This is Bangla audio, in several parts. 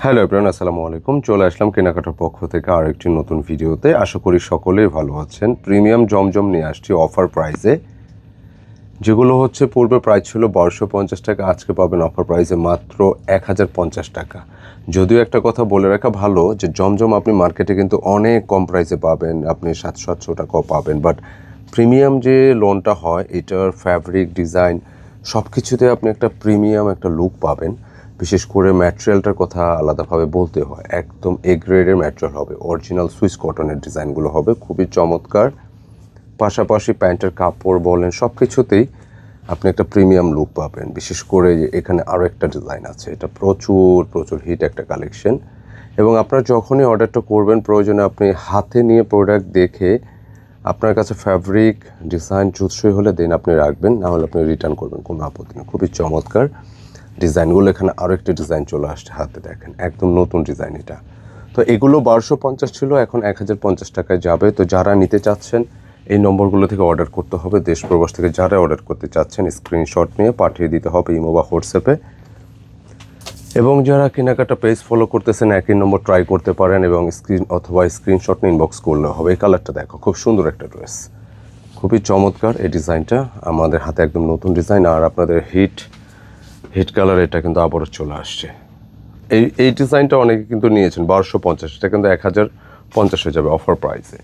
হ্যালো এভরিওয়ান, আসসালামু আলাইকুম। চলে আসলাম কেনাকাটার পক্ষ থেকে আরেকটি নতুন ভিডিওতে। আশা করি সকলেই ভালো আছেন। প্রিমিয়াম জমজম নিয়ে আসছি অফার প্রাইসে, যেগুলো হচ্ছে পূর্বে প্রাইস ছিল 1250 টাকা, আজকে পাবেন অফার প্রাইসে মাত্র 1050 টাকা। যদিও একটা কথা বলে রাখা ভালো যে জমজম আপনি মার্কেটে কিন্তু অনেক কম প্রাইসে পাবেন, আপনি 700-800 টাকাও পাবেন, বাট প্রিমিয়াম যে লোনটা হয় এটার ফ্যাব্রিক ডিজাইন সব কিছুতে আপনি একটা প্রিমিয়াম একটা লুক পাবেন। বিশেষ করে ম্যাটেরিয়ালটার কথা আলাদাভাবে বলতে হয়, একদম এ গ্রেডের ম্যাটেরিয়াল হবে, অরিজিনাল সুইস কটনের ডিজাইনগুলো হবে খুবই চমৎকার। পাশাপাশি প্যান্টের কাপড় বলেন সব কিছুতেই আপনি একটা প্রিমিয়াম লুক পাবেন। বিশেষ করে এখানে আরও একটা ডিজাইন আছে, এটা প্রচুর প্রচুর হিট একটা কালেকশন। এবং আপনারা যখনই অর্ডারটা করবেন প্রয়োজনে আপনি হাতে নিয়ে প্রোডাক্ট দেখে আপনার কাছে ফ্যাব্রিক ডিজাইন জুতসই হলে দেন আপনি রাখবেন, নাহলে আপনি রিটার্ন করবেন, কোনো আপত্তি নেই। খুবই চমৎকার ডিজাইনগুলো। এখানে আরও একটি ডিজাইন চলে আসছে হাতে, দেখেন একদম নতুন ডিজাইন এটা। তো এগুলো 1250 ছিল, এখন 1050 টাকায় যাবে। তো যারা নিতে চাচ্ছেন এই নম্বরগুলো থেকে অর্ডার করতে হবে। দেশ প্রবাস থেকে যারা অর্ডার করতে চাচ্ছেন স্ক্রিনশট নিয়ে পাঠিয়ে দিতে হবে ইমো বা হোয়াটসঅ্যাপে। এবং যারা কেনাকাটা পেজ ফলো করতেছেন একই নম্বর ট্রাই করতে পারেন এবং স্ক্রিনশট নিয়ে ইনবক্স করলে হবে। এই কালারটা দেখো, খুব সুন্দর একটা ড্রেস, খুবই চমৎকার এই ডিজাইনটা। আমাদের হাতে একদম নতুন ডিজাইন, আর আপনাদের হিট কালার এটা কিন্তু আবারও চলে আসছে। এই ডিজাইনটা অনেকে কিন্তু নিয়েছেন 1250, এটা কিন্তু 1050 হয়ে যাবে অফার প্রাইসে।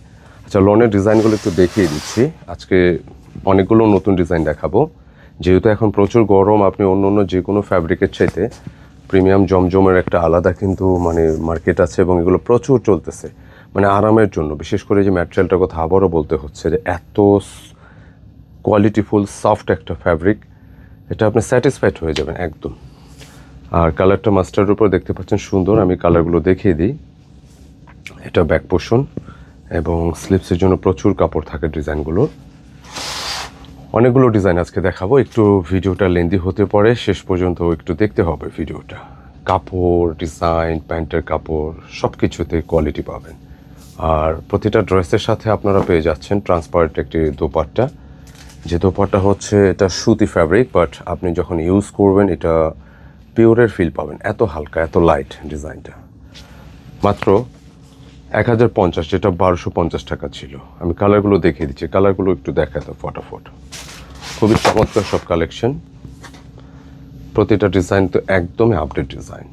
আচ্ছা, লোনের ডিজাইনগুলো একটু দেখিয়ে দিচ্ছি। আজকে অনেকগুলো নতুন ডিজাইন দেখাবো, যেহেতু এখন প্রচুর গরম। আপনি অন্য অন্য যে কোনো ফ্যাব্রিকের চাইতে প্রিমিয়াম জমজমের একটা আলাদা কিন্তু মার্কেট আছে, এবং এগুলো প্রচুর চলতেছে আরামের জন্য। বিশেষ করে যে ম্যাটেরিয়ালটার কথা আবারও বলতে হচ্ছে, যে এত কোয়ালিটিফুল সফট একটা ফ্যাব্রিক, এটা আপনি স্যাটিসফাইড হয়ে যাবেন একদম। আর কালারটা মাস্টার্ডের উপর দেখতে পাচ্ছেন সুন্দর। আমি কালারগুলো দেখিয়ে দিই। এটা ব্যাক পোর্শন এবং স্লিপসের জন্য প্রচুর কাপড় থাকে ডিজাইনগুলো। অনেকগুলো ডিজাইন আজকে দেখাবো, একটু ভিডিওটা লেন্দি হতে পারে, শেষ পর্যন্ত একটু দেখতে হবে ভিডিওটা। কাপড় ডিজাইন প্যান্টের কাপড় সব কিছুতে কোয়ালিটি পাবেন। আর প্রতিটা ড্রেসের সাথে আপনারা পেয়ে যাচ্ছেন ট্রান্সপারেন্ট একটি দোপাট্টা, যে দোপাট্টা হচ্ছে এটা সুতি ফ্যাব্রিক, বাট আপনি যখন ইউজ করবেন এটা পিওরের ফিল পাবেন। এত হালকা, এত লাইট ডিজাইনটা। মাত্র 1050, যেটা 1250 টাকা ছিল। আমি কালারগুলো দেখিয়ে দিচ্ছি, কালারগুলো একটু দেখাতো ফটাফট। খুবই চমৎকার সব কালেকশন, প্রতিটা ডিজাইন তো একদমই আপডেট ডিজাইন।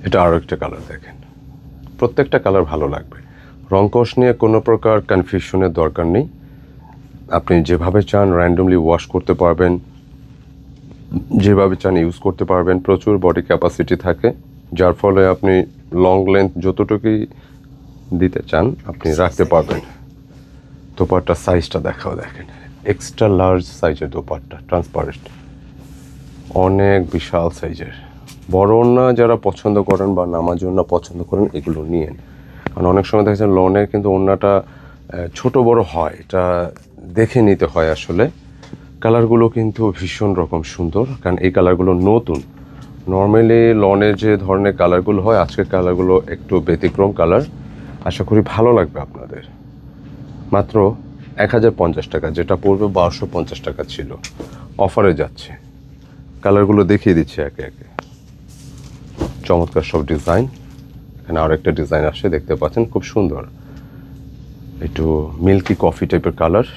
এটা আরও একটা কালার দেখেন, প্রত্যেকটা কালার ভালো লাগবে। রংকশ নিয়ে কোনো প্রকার কনফিউশনের দরকার নেই। আপনি যেভাবে চান র্যান্ডমলি ওয়াশ করতে পারবেন, যেভাবে চান ইউজ করতে পারবেন। প্রচুর বডি ক্যাপাসিটি থাকে, যার ফলে আপনি লং লেন্থ যতটুকুই দিতে চান আপনি রাখতে পারবেন। দোপাট্টার সাইজটা দেখাও, দেখেন এক্সট্রা লার্জ সাইজের দোপাট্টা, ট্রান্সপারেন্ট, অনেক বিশাল সাইজের। বড় ওড়না যারা পছন্দ করেন বা নামাজ ওড়না পছন্দ করেন এগুলো নিয়েন, কারণ অনেক সময় দেখেছেন লনের কিন্তু ওড়নাটা ছোট বড় হয়, এটা দেখে নিতে হয় আসলে। কালারগুলো কিন্তু ভীষণ রকম সুন্দর, কারণ এই কালারগুলো নতুন। নর্মালি লনের যে ধরনের কালারগুলো হয়, আজকের কালারগুলো একটু ব্যতিক্রম কালার। আশা করি ভালো লাগবে আপনাদের। মাত্র 1050 টাকা, যেটা পড়বে 1250 টাকা ছিল, অফারে যাচ্ছে। কালারগুলো দেখিয়ে দিচ্ছি একে একে। চমৎকার সব ডিজাইন। এখানে আরও একটা ডিজাইন আসছে, দেখতে পাচ্ছেন খুব সুন্দর, একটু মিল্কি কফি টাইপের কালার।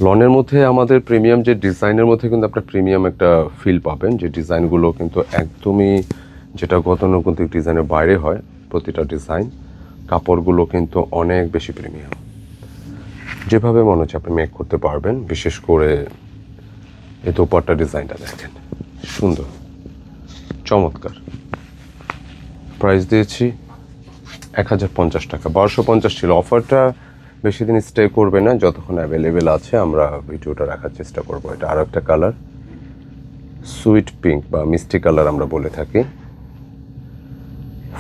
লনের মধ্যে আমাদের প্রিমিয়াম যে ডিজাইনের মধ্যে কিন্তু আপনার প্রিমিয়াম একটা ফিল পাবেন, যে ডিজাইনগুলো কিন্তু একদমই যেটা গতানুগতিক ডিজাইনের বাইরে হয় প্রতিটা ডিজাইন। কাপড়গুলো কিন্তু অনেক বেশি প্রিমিয়াম, যেভাবে মনে হচ্ছে আপনি মেক করতে পারবেন। বিশেষ করে এই দোপাট্টা ডিজাইনটা দেখেন, সুন্দর চমৎকার। প্রাইস দিয়েছি 1050 টাকা, 1250 ছিল। অফারটা বেশি দিন স্টে করবে না, যতক্ষণ অ্যাভেলেবেল আছে আমরা ভিডিওটা রাখার চেষ্টা করবো। এটা আরও একটা কালার, সুইট পিঙ্ক বা মিষ্টি কালার আমরা বলে থাকি।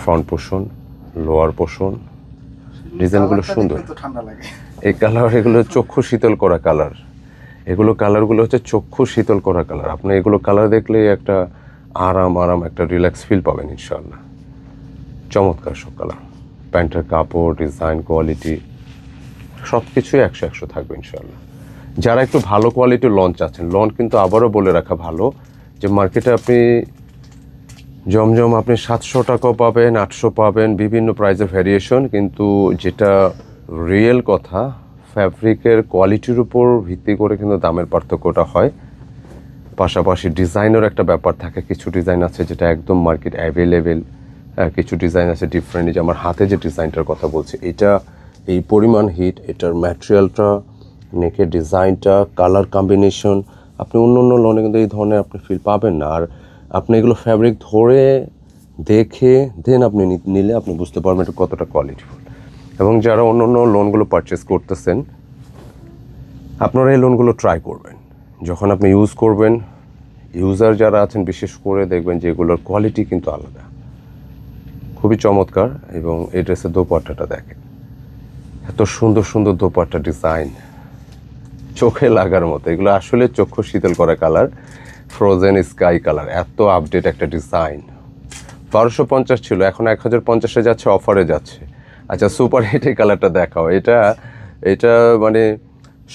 ফ্রন্ট পোর্শন, লোয়ার পোর্শন, ডিজাইনগুলো সুন্দর। এই কালার, এগুলো চক্ষু শীতল করা কালার। এগুলো কালারগুলো হচ্ছে চক্ষু শীতল করা কালার। আপনি এগুলো কালার দেখলে একটা আরাম একটা রিল্যাক্স ফিল পাবেন ইনশাল্লাহ। চমৎকার সব কালার। প্যান্টের কাপড় ডিজাইন কোয়ালিটি সব কিছুই 100 থাকবে ইনশাল্লাহ। যারা একটু ভালো কোয়ালিটির লন চাচ্ছেন, লন কিন্তু আবারও বলে রাখা ভালো যে মার্কেটে আপনি জমজম আপনি 700 টাকাও পাবেন, 800 পাবেন, বিভিন্ন প্রাইসের ভ্যারিয়েশন। কিন্তু যেটা রিয়েল কথা, ফ্যাব্রিকের কোয়ালিটির উপর ভিত্তি করে কিন্তু দামের পার্থক্যটা হয়। পাশাপাশি ডিজাইনের একটা ব্যাপার থাকে, কিছু ডিজাইন আছে যেটা একদম মার্কেট অ্যাভেলেবেল, কিছু ডিজাইন আছে ডিফারেন্ট। যে আমার হাতে যে ডিজাইনটার কথা বলছি, এটা এই পরিমাণ হিট, এটার ম্যাটেরিয়ালটা, নেকের ডিজাইনটা, কালার কম্বিনেশন, আপনি অন্য অন্য লনে কিন্তু এই ধরনের আপনি ফিল পাবেন না। আর আপনি এগুলো ফ্যাব্রিক ধরে দেখে দেন আপনি নিলে আপনি বুঝতে পারবেন এটা কতটা কোয়ালিটিফুল। এবং যারা অন্য অন্য লোনগুলো পারচেস করতেছেন, আপনারা এই লোনগুলো ট্রাই করবেন। যখন আপনি ইউজ করবেন, ইউজার যারা আছেন বিশেষ করে, দেখবেন যে এগুলোর কোয়ালিটি কিন্তু আলাদা, খুবই চমৎকার। এবং এই ড্রেসের দোপাট্টাটা দেখেন, এত সুন্দর সুন্দর দোপাট্টা ডিজাইন, চোখে লাগার মতো। এগুলো আসলে চক্ষু শীতল করা কালার, ফ্রোজেন স্কাই কালার, এত আপডেট একটা ডিজাইন। 1250 ছিল, এখন 1050-এ যাচ্ছে, অফারে যাচ্ছে। আচ্ছা, সুপার হিট এই কালারটা দেখাও। এটা এটা মানে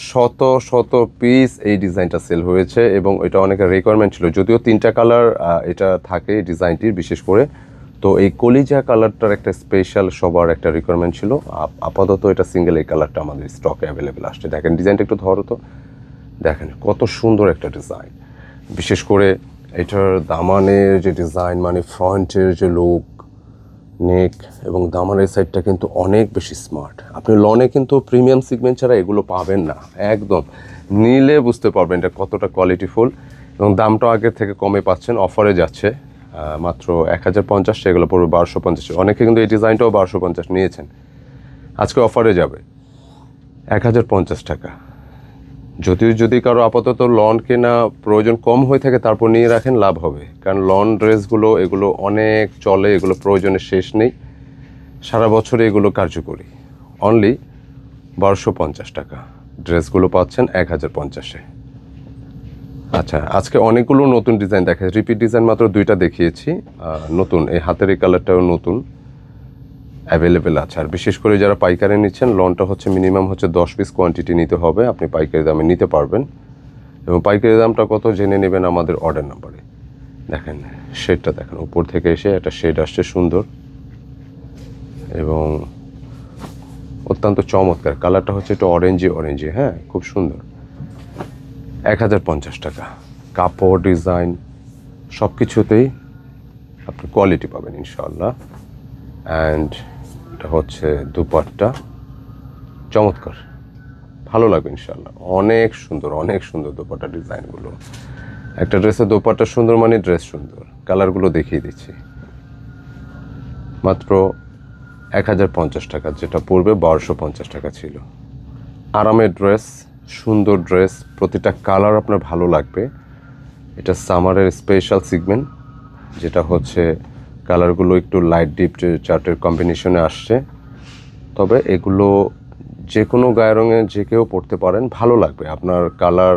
শত শত পিস এই ডিজাইনটা সেল হয়েছে এবং এটা অনেকের রিকোয়ারমেন্ট ছিল। যদিও 3টা কালার এটা থাকে এই ডিজাইনটির বিশেষ করে, তো এই কলিজা কালারটার একটা স্পেশাল সবার একটা রিকোয়ারমেন্ট ছিল। আপাতত এটা সিঙ্গেল এই কালারটা আমাদের স্টকে অ্যাভেলেবেল আসছে। দেখেন ডিজাইনটা একটু ধরো তো, দেখেন কত সুন্দর একটা ডিজাইন। বিশেষ করে এটার দামানের যে ডিজাইন, মানে ফ্রন্টের যে লুক, নেক এবং দামানের সাইডটা কিন্তু অনেক বেশি স্মার্ট। আপনি লনে কিন্তু প্রিমিয়াম সিগমেন্ট ছাড়া এগুলো পাবেন না, একদম নিলে বুঝতে পারবেন এটা কতটা কোয়ালিটিফুল। এবং দামটাও আগের থেকে কমে পাচ্ছেন, অফারে যাচ্ছে মাত্র 1050, সেগুলো পড়বে 1250। অনেকে কিন্তু এই ডিজাইনটাও 1250 নিয়েছেন, আজকে অফারে যাবে 1050 টাকা। যদি কারো আপাতত লন কেনা প্রয়োজন কম হয়ে থাকে, তারপর নিয়ে রাখেন, লাভ হবে। কারণ লন ড্রেসগুলো এগুলো অনেক চলে, এগুলো প্রয়োজনের শেষ নেই, সারা বছরে এগুলো কার্যকরী। অনলি 1250 টাকা ড্রেসগুলো পাচ্ছেন 1050-এ। আচ্ছা, আজকে অনেকগুলো নতুন ডিজাইন দেখা, রিপিট ডিজাইন মাত্র 2টা দেখিয়েছি। নতুন এই হাতের এই কালারটাও নতুন অ্যাভেলেবেল আছে। আর বিশেষ করে যারা পাইকারি নিচ্ছেন, লনটা হচ্ছে মিনিমাম হচ্ছে 10 পিস কোয়ান্টিটি নিতে হবে, আপনি পাইকারি দামে নিতে পারবেন। এবং পাইকারি দামটা কত জেনে নেবেন আমাদের অর্ডার নাম্বারে। দেখেন শেডটা দেখেন, উপর থেকে এসে একটা শেড আসছে সুন্দর এবং অত্যন্ত চমৎকার। কালারটা হচ্ছে একটু অরেঞ্জি, হ্যাঁ, খুব সুন্দর। 1050 টাকা। কাপড়, ডিজাইন সব কিছুতেই আপনি কোয়ালিটি পাবেন ইনশাআল্লাহ। অ্যান্ড এটা হচ্ছে দুপাট্টা, চমৎকার, ভালো লাগবে ইনশাআল্লাহ। অনেক সুন্দর দোপাট্টা ডিজাইনগুলো। একটা ড্রেসের দোপাট্টা সুন্দর মানে ড্রেস সুন্দর। কালারগুলো দেখিয়ে দিচ্ছি। মাত্র 1050 টাকা, যেটা পড়বে 1250 টাকা ছিল। আরামের ড্রেস, সুন্দর ড্রেস, প্রতিটা কালার আপনার ভালো লাগবে। এটা সামারের স্পেশাল সিগমেন্ট, যেটা হচ্ছে কালারগুলো একটু লাইট ডিপ চার্টের কম্বিনেশনে আসছে। তবে এগুলো যে কোনো গায়ের রঙে যে কেউ পরতে পারেন, ভালো লাগবে। আপনার কালার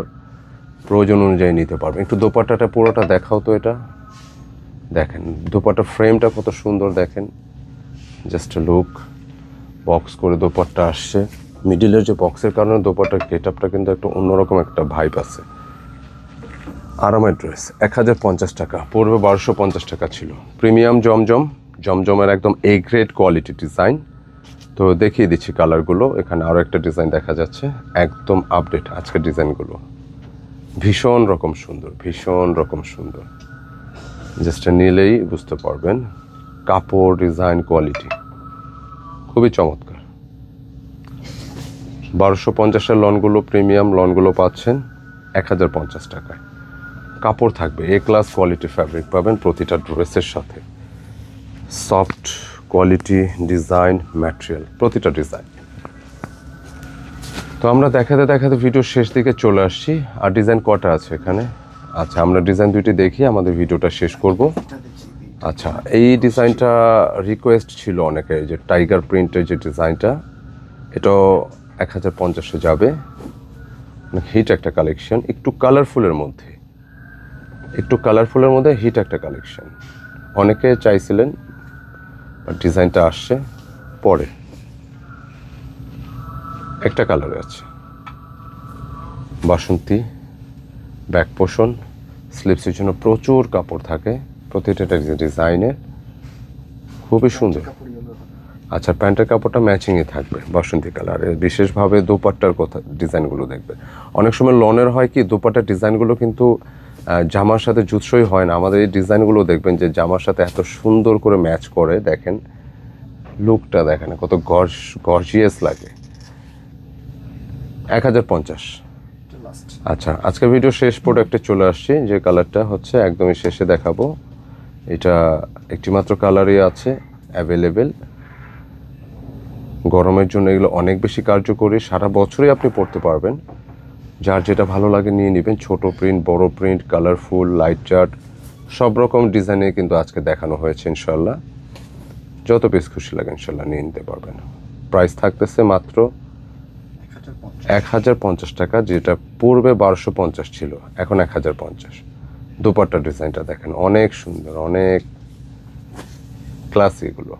প্রয়োজন অনুযায়ী নিতে পারবেন। একটু দোপাট্টাটা পুরোটা দেখাও তো। এটা দেখেন দোপাট্টার ফ্রেমটা কত সুন্দর, দেখেন জাস্ট লুক। বক্স করে দোপাট্টা আসছে, মিডিলের যে বক্সের কারণে দোপাট্টার গেট আপটা কিন্তু একটা অন্যরকম একটা ভাইব আছে। আরামের ড্রেস 1050 টাকা, পড়বে 1250 টাকা ছিল। প্রিমিয়াম জমজমের একদম এ গ্রেড কোয়ালিটি ডিজাইন। তো দেখিয়ে দিচ্ছি কালারগুলো। এখানে আরও একটা ডিজাইন দেখা যাচ্ছে, একদম আপডেট আজকের ডিজাইনগুলো। ভীষণ রকম সুন্দর, জাস্ট নিলেই বুঝতে পারবেন। কাপড়, ডিজাইন, কোয়ালিটি খুবই চমৎকার। 1250-এর লনগুলো, প্রিমিয়াম লনগুলো পাচ্ছেন 1050 টাকায়। কাপড় থাকবে এ ক্লাস কোয়ালিটি, ফ্যাব্রিক পাবেন প্রতিটা ড্রেসের সাথে। সফট কোয়ালিটি, ডিজাইন, ম্যাটেরিয়াল, প্রতিটা ডিজাইন। তো আমরা দেখাতে ভিডিও শেষ দিকে চলে আসছি। আর ডিজাইন কটা আছে এখানে? আচ্ছা, আমরা ডিজাইন দুইটি দেখি আমাদের ভিডিওটা শেষ করব। আচ্ছা, এই ডিজাইনটা রিকোয়েস্ট ছিল অনেকে, যে টাইগার প্রিন্টের যে ডিজাইনটা, এটাও 1050-এ যাবে। হিট একটা কালেকশন, একটু কালারফুলের মধ্যে হিট একটা কালেকশন। অনেকে চাইছিলেন, বাট ডিজাইনটা আসছে পরে। একটা কালারে আছে বাসন্তী, ব্যাক পোর্শন, স্লিপসের জন্য প্রচুর কাপড় থাকে, প্রতিটা ডিজাইনে খুবই সুন্দর। আচ্ছা, প্যান্টের কাপড়টা ম্যাচিংয়ে থাকবে বাসন্তী কালারের। বিশেষভাবে দোপাট্টার কথা ডিজাইনগুলো দেখবে। অনেক সময় লনের হয় কি দোপাট্টার ডিজাইনগুলো কিন্তু জামার সাথে জুতসই হয় না। আমাদের এই ডিজাইনগুলো দেখবেন যে জামার সাথে এত সুন্দর করে ম্যাচ করে। দেখেন লুকটা, দেখেন কত গর্জিয়াস লাগে। 1050। আচ্ছা, আজকের ভিডিও শেষ প্রোডাক্টে চলে আসছি, যে কালারটা হচ্ছে একদমই শেষে দেখাবো। এটা একটি মাত্র কালারই আছে অ্যাভেলেবেল। গরমের জন্য এগুলো অনেক বেশি কার্যকরী, সারা বছরই আপনি পরতে পারবেন। যার যেটা ভালো লাগে নিয়ে নেবেন। ছোট প্রিন্ট, বড় প্রিন্ট, কালারফুল, লাইট চার্ট, সব রকম ডিজাইনে কিন্তু আজকে দেখানো হয়েছে। ইনশাল্লাহ যত পিস খুশি লাগে ইনশাল্লাহ নিয়ে নিতে পারবেন। প্রাইস থাকতেছে মাত্র 1050 টাকা, যেটা পূর্বে 1250 ছিল, এখন 1050। দুপাট্টা ডিজাইনটা দেখেন অনেক সুন্দর, অনেক ক্লাসি। এগুলো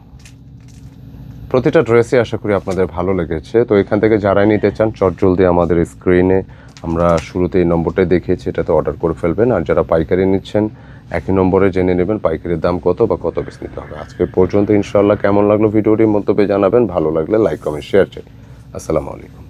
প্রতিটা ড্রেসই আশা করি আপনাদের ভালো লেগেছে। তো এখান থেকে যারাই নিতে চান চটজলদি আমাদের স্ক্রিনে আমরা শুরুতে এই নম্বরটাই দেখিয়েছি, এটাতে অর্ডার করে ফেলবেন। আর যারা পাইকারি নিচ্ছেন একই নম্বরে জেনে নেবেন পাইকারির দাম কত বা কত পিস নিতে হবে। আজকে পর্যন্ত ইনশাআল্লাহ। কেমন লাগলো ভিডিওটি মন্তব্যে জানাবেন। ভালো লাগলে লাইক, কমেন্ট, শেয়ার চাই। আসসালামু আলাইকুম।